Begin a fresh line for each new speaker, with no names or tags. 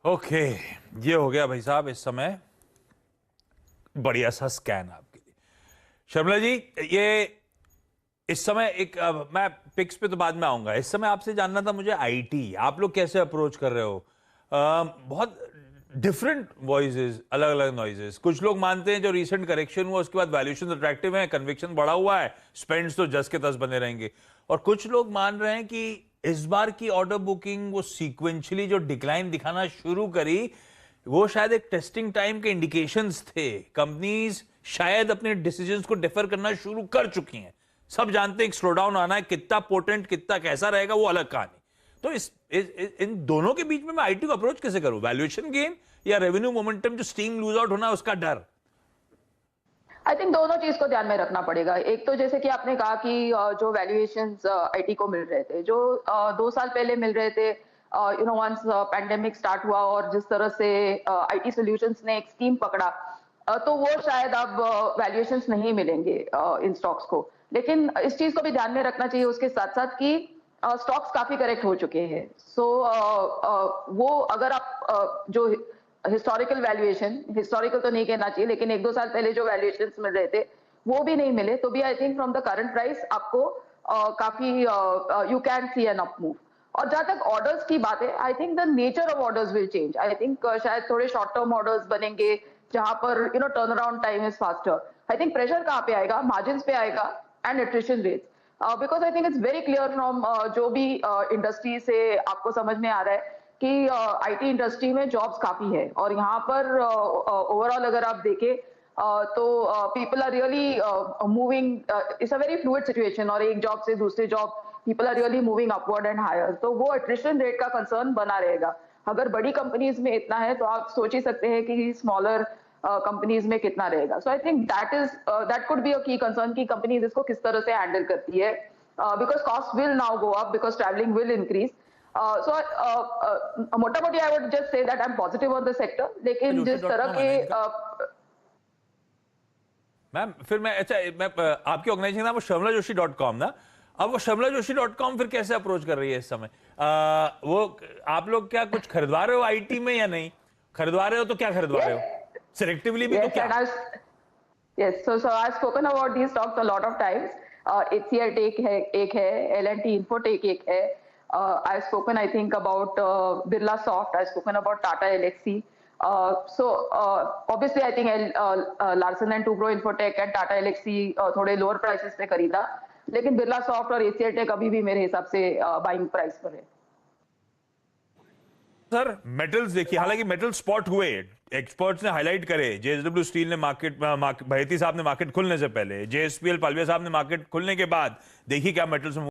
Okay, ये हो गया भाई साहब इस समय बढ़िया सा स्कैन आपके लिए। शर्मिला जी, ये इस समय एक मैं पिक्स पे तो बाद में आऊंगा। इस समय आपसे जानना था मुझे आईटी आप लोग कैसे अप्रोच कर रहे हो। बहुत डिफरेंट वॉइसेस, अलग अलग नॉइजेस। कुछ लोग मानते हैं जो रिसेंट करेक्शन हुआ उसके बाद वैल्यूएशन अट्रैक्टिव है, कन्विक्शन बढ़ा हुआ है, स्पेंड्स तो जस के तस बने रहेंगे। और कुछ लोग मान रहे हैं कि इस बार की ऑर्डर बुकिंग वो सीक्वेंशियली जो डिक्लाइन दिखाना शुरू करी वो शायद एक टेस्टिंग टाइम के इंडिकेशंस थे। कंपनीज शायद अपने डिसीजंस को डिफर करना शुरू कर चुकी हैं। सब जानते हैं स्लो डाउन आना है, कितना पोटेंट कितना कैसा रहेगा वो अलग कहानी। तो इन दोनों के बीच में मैं आईटी को अप्रोच कैसे करूं? वैल्यूएशन गेन या रेवेन्यू मोमेंटम जो स्टीम लूज आउट होना उसका डर?
आई थिंक दोनों चीज को ध्यान में रखना पड़ेगा। एक तो जैसे कि आपने कहा कि जो वैल्यूएशंस आईटी को मिल रहे थे, जो 2 साल पहले मिल रहे थे, वंस पैंडेमिक स्टार्ट हुआ और जिस तरह से आईटी सॉल्यूशंस ने एक स्टीम पकड़ा, तो वो शायद अब वैल्यूएशंस नहीं मिलेंगे इन स्टॉक्स को। लेकिन इस चीज को भी ध्यान में रखना चाहिए उसके साथ साथ कि स्टॉक्स काफी करेक्ट हो चुके हैं। सो वो अगर आप जो हिस्टोरिकल वैल्यूएशन, हिस्टोरिकल तो नहीं कहना चाहिए, लेकिन 1-2 साल पहले जो वैल्यूएशंस मिल रहे थे वो भी नहीं मिले, तो भी I think from the current price आपको काफी you can see an up move. और जहां तक ऑर्डर्स की बात है, I think the nature of orders will change. I think शायद थोड़े शॉर्ट टर्म ऑर्डर्स बनेंगे जहां पर turn around time is faster. I think pressure कहाँ पे आएगा? मार्जिन पे आएगा and attrition rates. Because I think it's very clear from जो भी इंडस्ट्री से आपको समझ में आ रहा है कि आईटी इंडस्ट्री में जॉब्स काफी है, और यहाँ पर ओवरऑल अगर आप देखें तो people are really moving. It's a very fluid situation, और एक जॉब से दूसरे job people are really moving upward and higher, तो वो एट्रिशन रेट का कंसर्न बना रहेगा। अगर बड़ी कंपनीज में इतना है तो आप सोच ही सकते हैं कि स्मॉलर कंपनीज में कितना रहेगा। So I think that could be a key concern कि कंपनीज इसको किस तरह से हैंडल करती है, because cost will now go up, because travelling will increase. मोटा मोटी I would just say that I am positive on the sector, लेकिन जिस तरह के
मैम फिर मैं अच्छा मैं आपकी ऑर्गेनाइजेशन नाम वो sharmilajoshi.com ना। अब वो sharmilajoshi.com फिर कैसे अप्रोच कर रही है इस समय? वो आप लोग क्या कुछ खरीदवा रहे हो आईटी में या नहीं? खरीदवा रहे हो तो क्या खरीदवा रहे हो? सिलेक्टिवली भी तो क्या?
Yes, so I've spoken about these stocks a lot of times. HCL एक है, L&T Infotech एक है. I've spoken, I think, about Birla Soft. I've spoken about Tata Elxsi. Obviously, I think Larsen and Toubro Infotech and Tata Elxsi थोड़े lower prices पे खरीदा, लेकिन Birla soft और HCL take अभी भी मेरे हिसाब से बाइंग प्राइस पर है।
सर मेटल्स देखिए, हालांकि मेटल स्पॉट हुए, एक्सपर्ट्स ने हाईलाइट करे। जेएसडब्ल्यू स्टील ने मार्केट भैती साहब ने मार्केट खुलने से पहले, जेएसपीएल पालविया साहब ने मार्केट खुलने के बाद देखिए क्या मेटल्स में